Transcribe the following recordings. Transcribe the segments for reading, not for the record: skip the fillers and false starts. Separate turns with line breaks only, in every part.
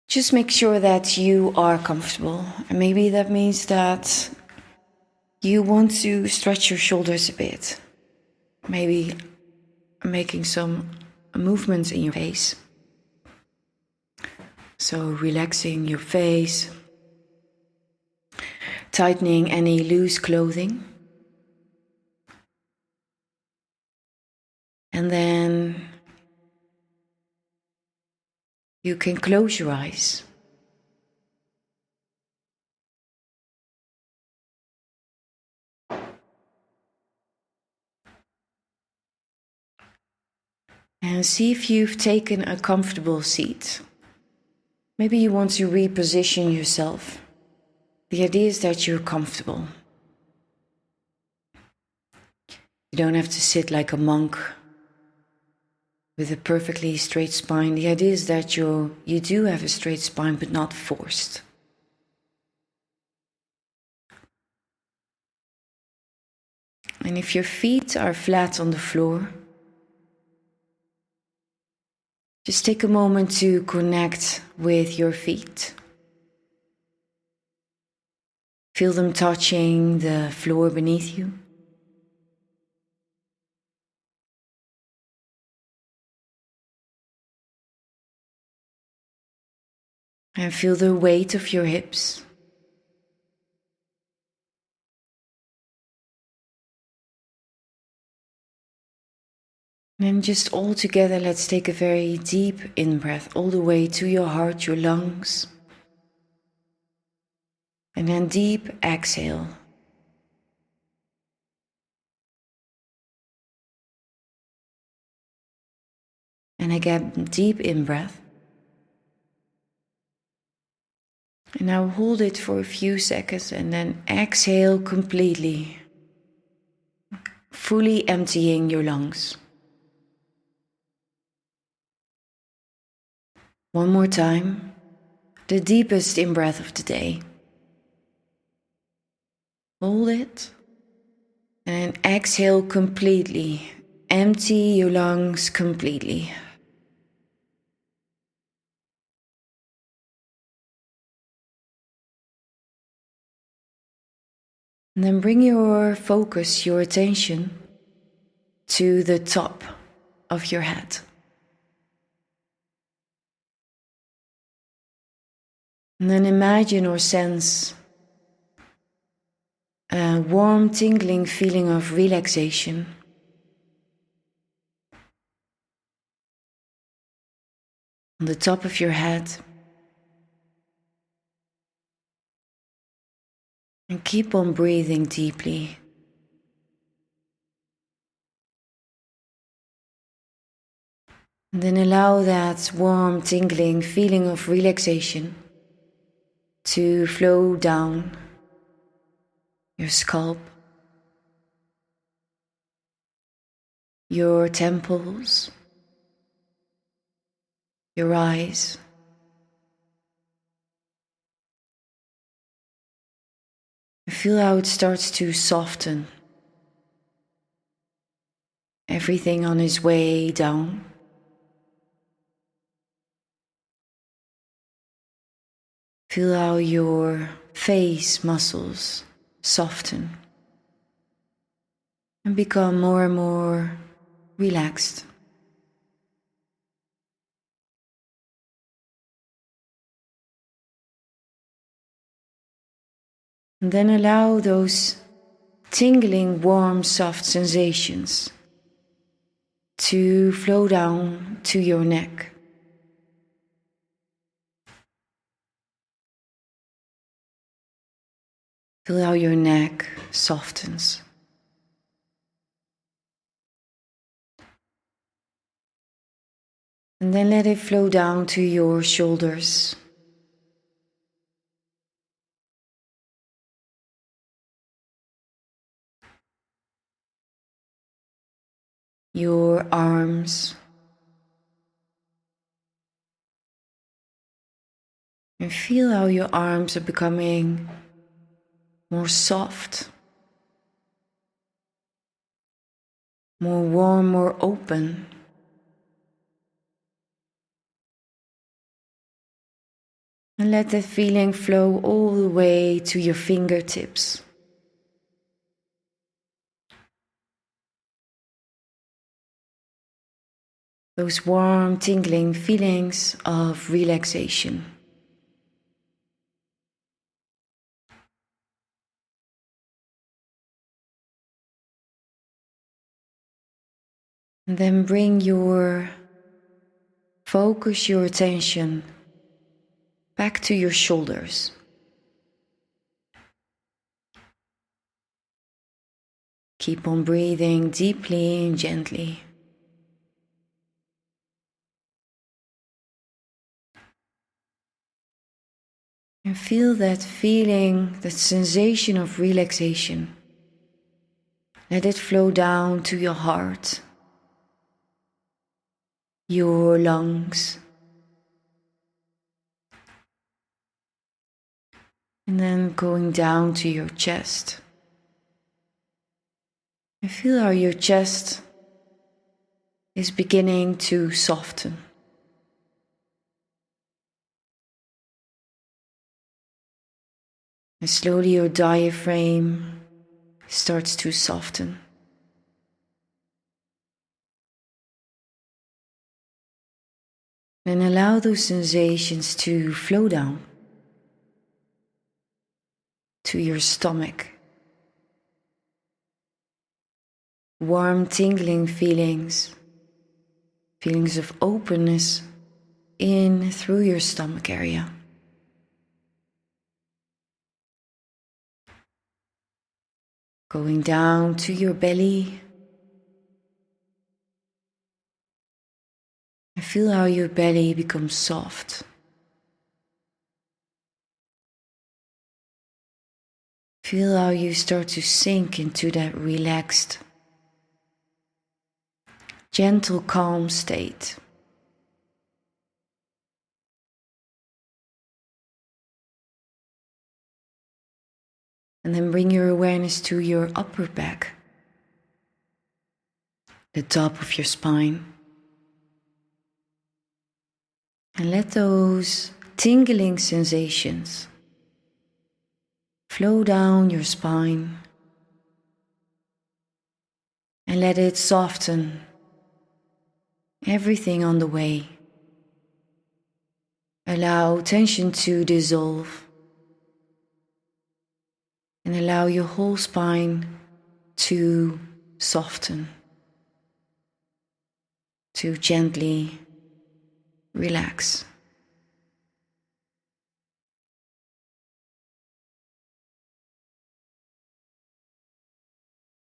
Just make sure that you are comfortable. And maybe that means that you want to stretch your shoulders a bit. Maybe making some movements in your face. So relaxing your face, tightening any loose clothing. And then you can close your eyes. And see if you've taken a comfortable seat. Maybe you want to reposition yourself. The idea is that you're comfortable. You don't have to sit like a monk with a perfectly straight spine. The idea is that you do have a straight spine, but not forced. And if your feet are flat on the floor, just take a moment to connect with your feet. Feel them touching the floor beneath you. And feel the weight of your hips. And then just all together, let's take a very deep in-breath all the way to your heart, your lungs. And then deep exhale. And again, deep in-breath. And now hold it for a few seconds and then exhale completely, fully emptying your lungs. One more time, the deepest in-breath of the day. Hold it and exhale completely. Empty your lungs completely. And then bring your focus, your attention to the top of your head. And then imagine or sense a warm, tingling feeling of relaxation. On the top of your head. And keep on breathing deeply. And then allow that warm, tingling feeling of relaxation to flow down your scalp, your temples, your eyes, and feel how it starts to soften. Everything on its way down. Feel how your face muscles soften and become more and more relaxed. And then allow those tingling, warm, soft sensations to flow down to your neck. Feel how your neck softens. And then let it flow down to your shoulders. Your arms. And feel how your arms are becoming more soft, more warm, more open. And let that feeling flow all the way to your fingertips. Those warm, tingling feelings of relaxation. And then bring your focus, your attention back to your shoulders. Keep on breathing deeply and gently. And feel that feeling, that sensation of relaxation. Let it flow down to your heart, your lungs, and then going down to your chest. And feel how your chest is beginning to soften. And slowly your diaphragm starts to soften. And allow those sensations to flow down to your stomach. Warm, tingling feelings, feelings of openness in through your stomach area. Going down to your belly. And feel how your belly becomes soft. Feel how you start to sink into that relaxed, gentle, calm state. And then bring your awareness to your upper back, the top of your spine. And let those tingling sensations flow down your spine. And let it soften everything on the way. Allow tension to dissolve. And allow your whole spine to soften, to gently relax.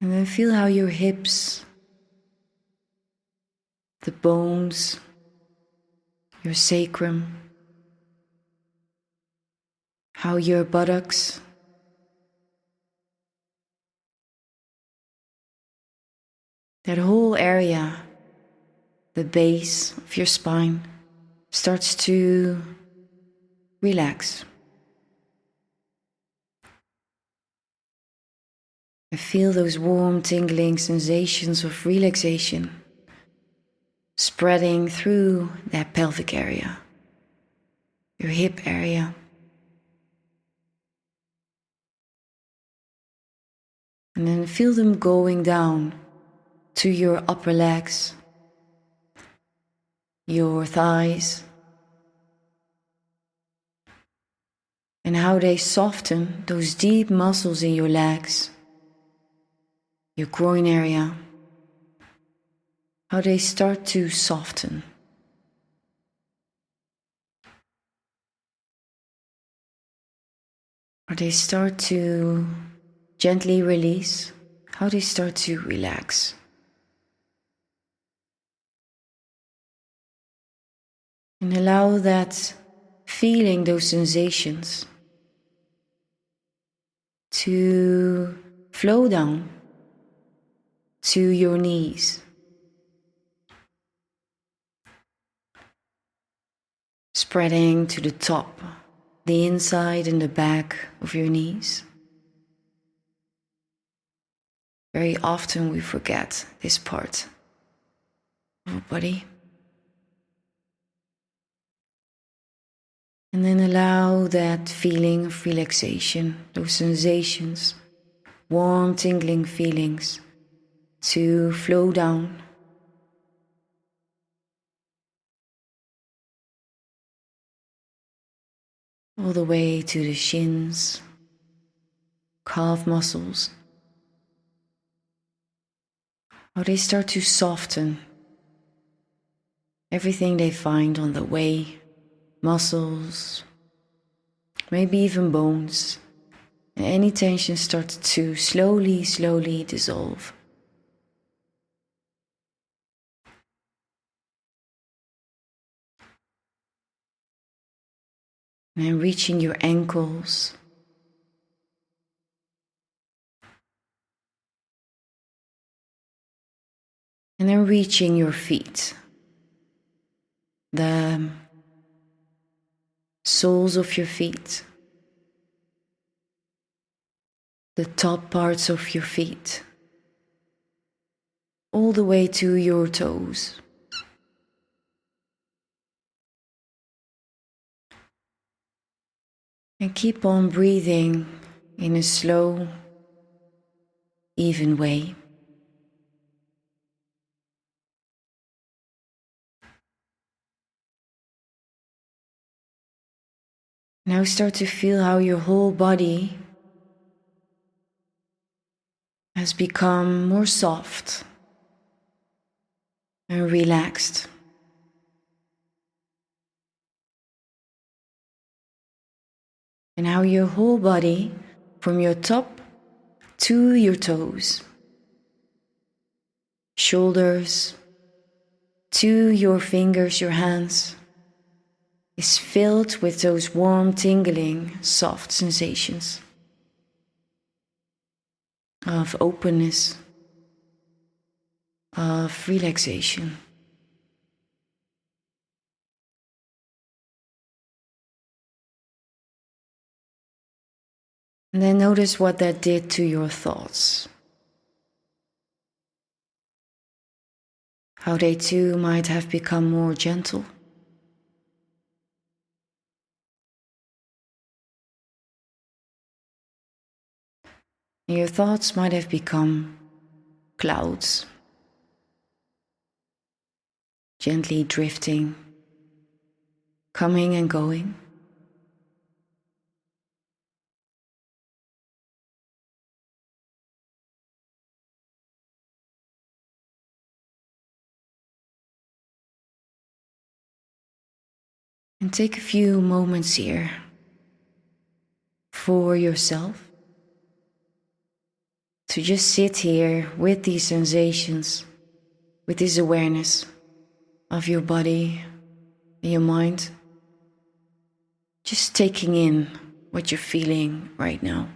And then feel how your hips, the bones, your sacrum, how your buttocks, that whole area, the base of your spine, starts to relax. And feel those warm, tingling sensations of relaxation spreading through that pelvic area, your hip area. And then feel them going down to your upper legs, your thighs, and how they soften those deep muscles in your legs, your groin area, how they start to soften. Or they start to gently release, how they start to relax. And allow that feeling, those sensations, to flow down to your knees. Spreading to the top, the inside and the back of your knees. Very often we forget this part of our body. And then allow that feeling of relaxation, those sensations, warm, tingling feelings, to flow down. All the way to the shins, calf muscles. How they start to soften. Everything they find on the way, muscles, maybe even bones. And any tension starts to slowly, slowly dissolve. And then reaching your ankles. And then reaching your feet. The soles of your feet. The top parts of your feet. All the way to your toes. And keep on breathing in a slow, even way. Now start to feel how your whole body has become more soft and relaxed. And how your whole body, from your top to your toes, shoulders, to your fingers, your hands, is filled with those warm, tingling, soft sensations of openness, of relaxation. And then notice what that did to your thoughts. How they too might have become more gentle. And your thoughts might have become clouds, gently drifting, coming and going. And take a few moments here for yourself to just sit here with these sensations, with this awareness of your body and your mind, just taking in what you're feeling right now.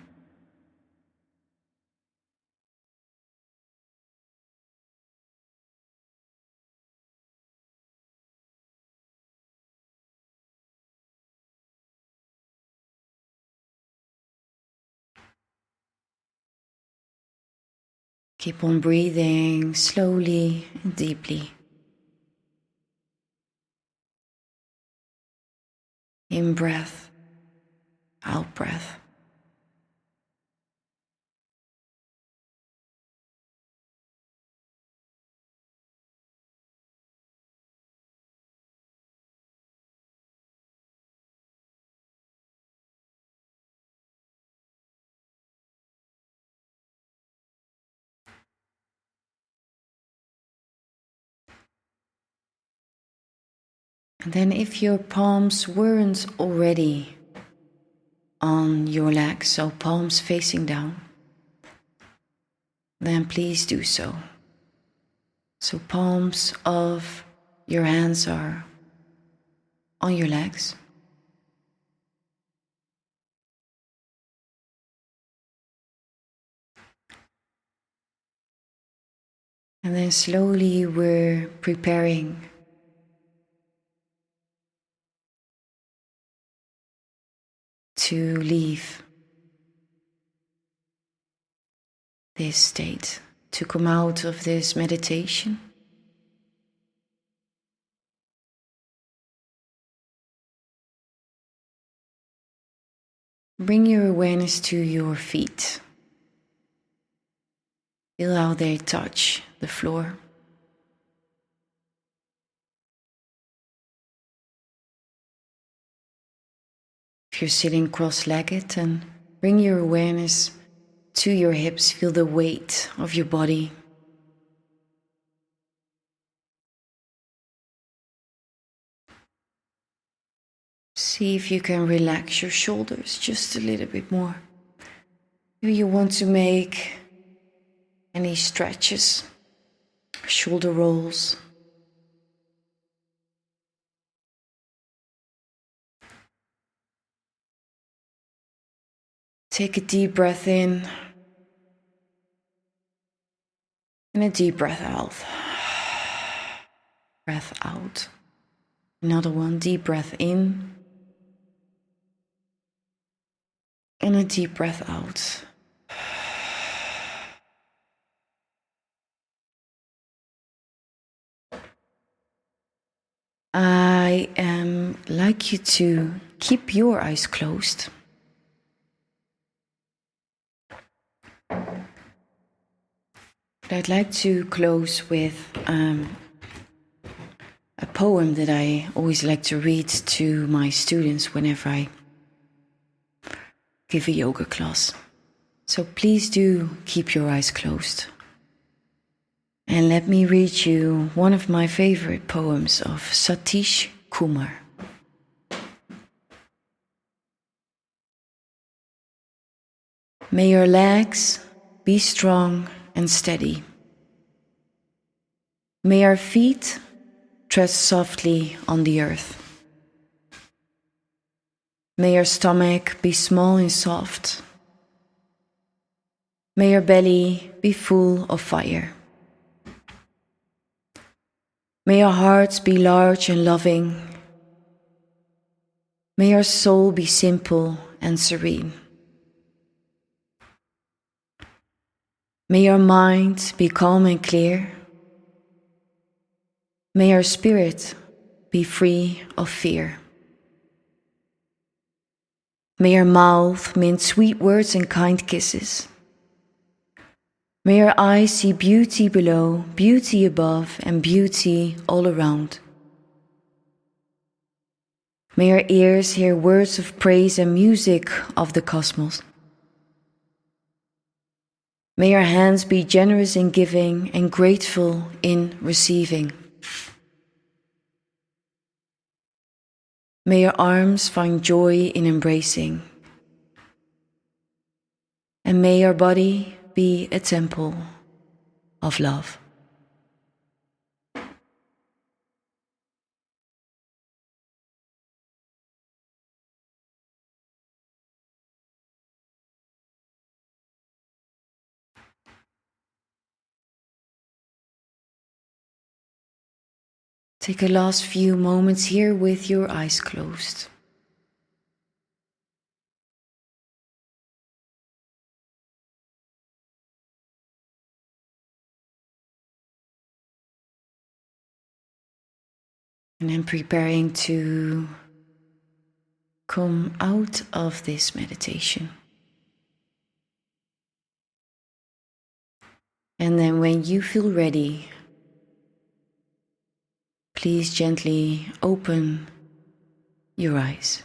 Keep on breathing slowly and deeply. In breath, out breath. And then if your palms weren't already on your legs, so palms facing down, then please do so. So palms of your hands are on your legs. And then slowly we're preparing to leave this state, to come out of this meditation. Bring your awareness to your feet. Feel how they touch the floor. If you're sitting cross-legged, then bring your awareness to your hips. Feel the weight of your body. See if you can relax your shoulders just a little bit more. Maybe you want to make any stretches, shoulder rolls. Take a deep breath in and a deep breath out. Breath out. Another one, deep breath in and a deep breath out. I like you to keep your eyes closed. But I'd like to close with a poem that I always like to read to my students whenever I give a yoga class. So please do keep your eyes closed. And let me read you one of my favorite poems of Satish Kumar. May your legs be strong and steady. May our feet tread softly on the earth. May our stomach be small and soft. May our belly be full of fire. May our hearts be large and loving. May our soul be simple and serene. May our mind be calm and clear. May our spirit be free of fear. May our mouth mint sweet words and kind kisses. May our eyes see beauty below, beauty above, and beauty all around. May our ears hear words of praise and music of the cosmos. May our hands be generous in giving and grateful in receiving. May our arms find joy in embracing. And may our body be a temple of love. Take a last few moments here with your eyes closed. And then preparing to come out of this meditation. And then when you feel ready, please gently open your eyes.